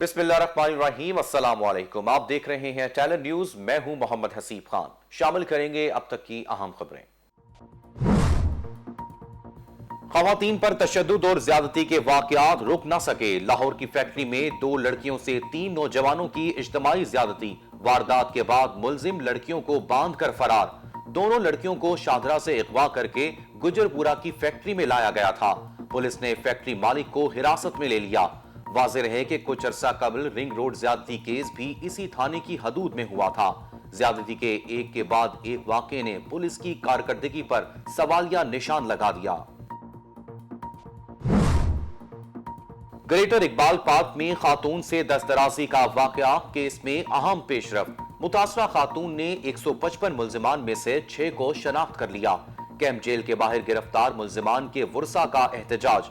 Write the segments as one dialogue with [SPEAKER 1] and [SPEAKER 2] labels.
[SPEAKER 1] बिस्मिल्लाहिर्रहमानिर्रहीम, अस्सलाम वालेकुम। आप देख रहे हैं टैलेंट न्यूज। मैं हूं मोहम्मद हसीब खान। शामिल करेंगे अब तक की अहम खबरें। खवातीन पर तशद्दुद और ज्यादती के वाकयात रुक न सके। लाहौर की फैक्ट्री में 2 लड़कियों से 3 नौजवानों की इज्तिमाई ज्यादती। वारदात के बाद मुलजिम लड़कियों को बांध कर फरार। दोनों लड़कियों को शाहदरा से अगवा करके गुजरपुरा की फैक्ट्री में लाया गया था। पुलिस ने फैक्ट्री मालिक को हिरासत में ले लिया। वाज़ेह रहे कि कुछ अरसा कबल रिंग रोड ज्यादती केस भी इसी थाने की हदूद में हुआ था। ज्यादती के एक के बाद एक वाक़े ने पुलिस की कारकर्दगी पर सवालिया निशान लगा दिया। ग्रेटर इकबाल पार्क में खातून से दस्तराजी का वाकया, केस में अहम पेशरफ्त। मुतासरा खातून ने 155 मुल्जिमान में से 6 को शनाख्त कर लिया। कैंप जेल के बाहर गिरफ्तार मुल्जिमान के वुरसा का एहतजाज।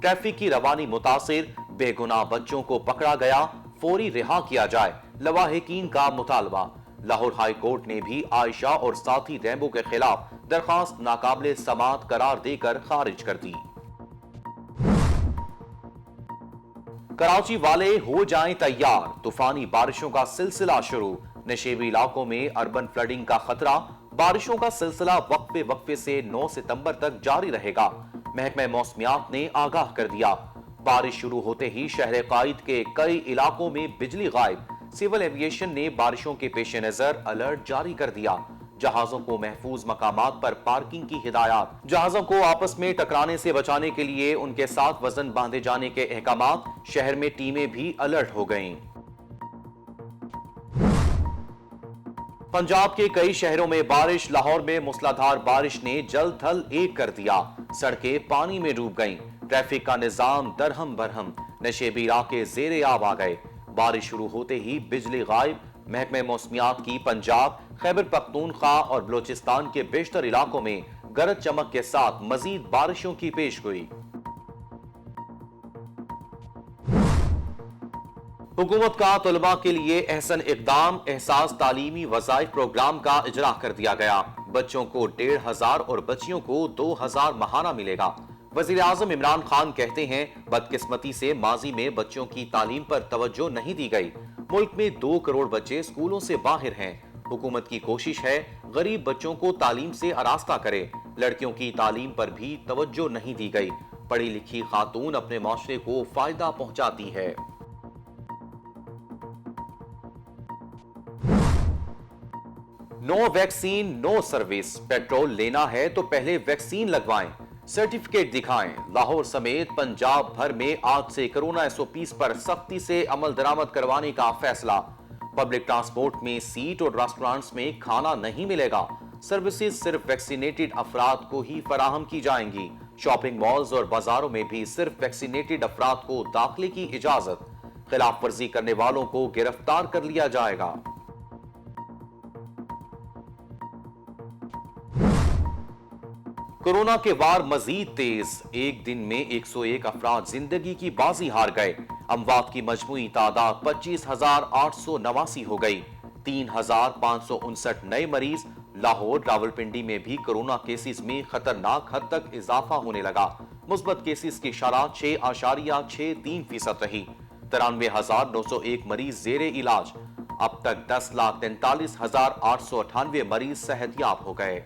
[SPEAKER 1] ट्रैफिक की रवानी मुतासिर, बेगुनाह बच्चों को पकड़ा गया, फौरी रिहा किया जाए, लवाहिकीन का मुतालबा। लाहौर हाई कोर्ट ने भी आयशा और साथी रैंबो के खिलाफ दरखास्त नाकाबिले समात करार देकर खारिज कर दी। कराची वाले हो जाएं तैयार, तूफानी बारिशों का सिलसिला शुरू। नशेबी इलाकों में अर्बन फ्लडिंग का खतरा। बारिशों का सिलसिला वक्फे वक्फे से 9 सितंबर तक जारी रहेगा। महकमा मौसमियात ने आगाह कर दिया। बारिश शुरू होते ही शहर कायद के कई इलाकों में बिजली गायब। सिविल एविएशन ने बारिशों के पेश नजर अलर्ट जारी कर दिया। जहाजों को महफूज मकामात पर पार्किंग की हिदायत। जहाजों को आपस में टकराने से बचाने के लिए उनके साथ वजन बांधे जाने के अहकामात। शहर में टीमें भी अलर्ट हो गईं। पंजाब के कई शहरों में बारिश। लाहौर में मूसलाधार बारिश ने जल थल एक कर दिया। सड़कें पानी में डूब गईं। ट्रैफिक का निजाम दरहम बरहम। नशेबी इलाके ज़ेरे आब आ गए। बारिश शुरू होते ही बिजली गायब। महकमे मौसमियात की पंजाब, खैबर पख्तूनख्वा और बलोचिस्तान के बेशतर इलाकों में गरज चमक के साथ मजीद बारिशों की पेशगोई। हुकूमत का तलबा के लिए एहसन इकदाम। एहसास तालीमी वज़ाइफ प्रोग्राम का इजरा कर दिया गया। बच्चों को 1500 और बच्चियों को 2000 माहाना मिलेगा। वज़ीर आज़म इमरान खान कहते हैं, बदकिस्मती से माजी में बच्चों की तालीम पर तवज्जो नहीं दी गई। मुल्क में 2 करोड़ बच्चे स्कूलों से बाहर हैं। हुकूमत की कोशिश है गरीब बच्चों को तालीम से आरास्ता करे। लड़कियों की तालीम पर भी तवज्जो नहीं दी गई। पढ़ी लिखी खातून अपने माशरे को फायदा पहुंचाती है। No vaccine no service. Petrol लेना है तो पहले वैक्सीन लगवाएं, सर्टिफिकेट दिखाएं। लाहौर समेत पंजाब भर में आज से कोरोना SOPs पर सख्ती से अमल दरामद करवाने का फैसला। पब्लिक ट्रांसपोर्ट में सीट और रेस्टोरेंट्स में खाना नहीं मिलेगा। सर्विसेज सिर्फ वैक्सीनेटेड अफराद को ही फराहम की जाएंगी। शॉपिंग मॉल्स और बाजारों में भी सिर्फ वैक्सीनेटेड अफराद को दाखिले की इजाजत। खिलाफ वर्जी करने वालों को गिरफ्तार कर लिया जाएगा। कोरोना के वार मजीद तेज। एक दिन में 101 अफराद जिंदगी की बाजी हार गए। अमवात की मजमूई तादाद 25,889 हो गई। 3,559 नए मरीज। लाहौर रावलपिंडी में भी कोरोना केसेस में खतरनाक हद तक इजाफा होने लगा। मुस्बत केसेस की शरह 6.63% रही। 93,901 मरीज जेरे इलाज। अब तक 10,43,898 मरीज सेहतयाब हो गए।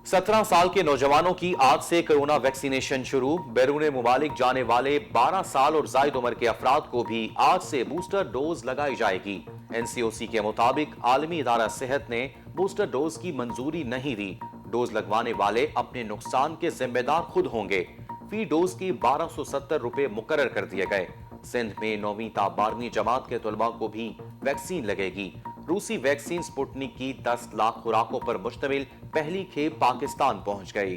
[SPEAKER 1] 17 साल के नौजवानों की आज से कोरोना वैक्सीनेशन शुरू। बैरून मुमालिक जाने वाले 12 साल और जायद उम्र के अफराद को भी आज से बूस्टर डोज लगाई जाएगी। NCOC के मुताबिक आलमी इदारा सेहत ने बूस्टर डोज की मंजूरी नहीं दी। डोज लगवाने वाले अपने नुकसान के जिम्मेदार खुद होंगे। फी डोज की 1270 रुपए मुकर्रर कर दिए गए। सिंध में 9वीं ता 12वीं जमात के तलबा को भी वैक्सीन लगेगी। रूसी वैक्सीन स्पुतनिक की 10 लाख खुराकों पर मुश्तमिल पहली खेप पाकिस्तान पहुंच गई।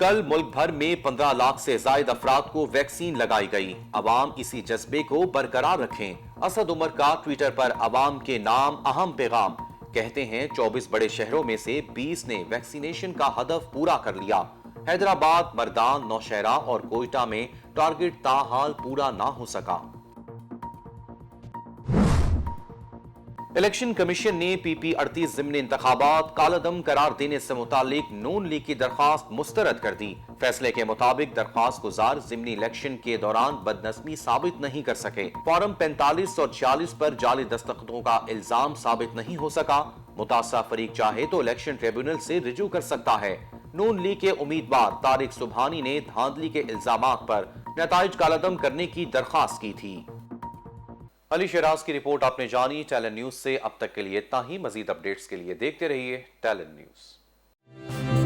[SPEAKER 1] कल मुल्क भर में 15 लाख से ज्यादा अफराद को वैक्सीन लगाई गई। अवाम इसी जज्बे को बरकरार रखें। असद उमर का ट्विटर पर अवाम के नाम अहम पैगाम। कहते हैं 24 बड़े शहरों में से 20 ने वैक्सीनेशन का हदफ पूरा कर लिया। हैदराबाद, मर्दान, नौशहरा और कोयटा में टारगेट ताहाल पूरा ना हो सका। الیکشن کمیشن نے پی پی 38 ضمن انتخابات کالعدم قرار دینے سے متعلق نون لیگ کی درخواست مسترد کر دی۔ فیصلے کے مطابق درخواست گزار ضمنی الیکشن کے دوران بدنظمی ثابت نہیں کر سکے۔ فارم 45 اور 46 پر جعلی دستخطوں کا الزام ثابت نہیں ہو سکا۔ متاثرہ فریق چاہے تو الیکشن ٹریبیونل سے رجوع کر سکتا ہے۔ نون لیگ کے امیدوار طارق سبحانی نے دھاندلی کے الزامات پر نتائج کالعدم کرنے کی درخواست کی تھی۔ علی شیراز کی رپورٹ آپ نے جانی۔ ٹیلن نیوز سے اب تک کے لیے اتنا ہی۔ مزید اپڈیٹس کے لیے دیکھتے رہیے ٹیلن نیوز۔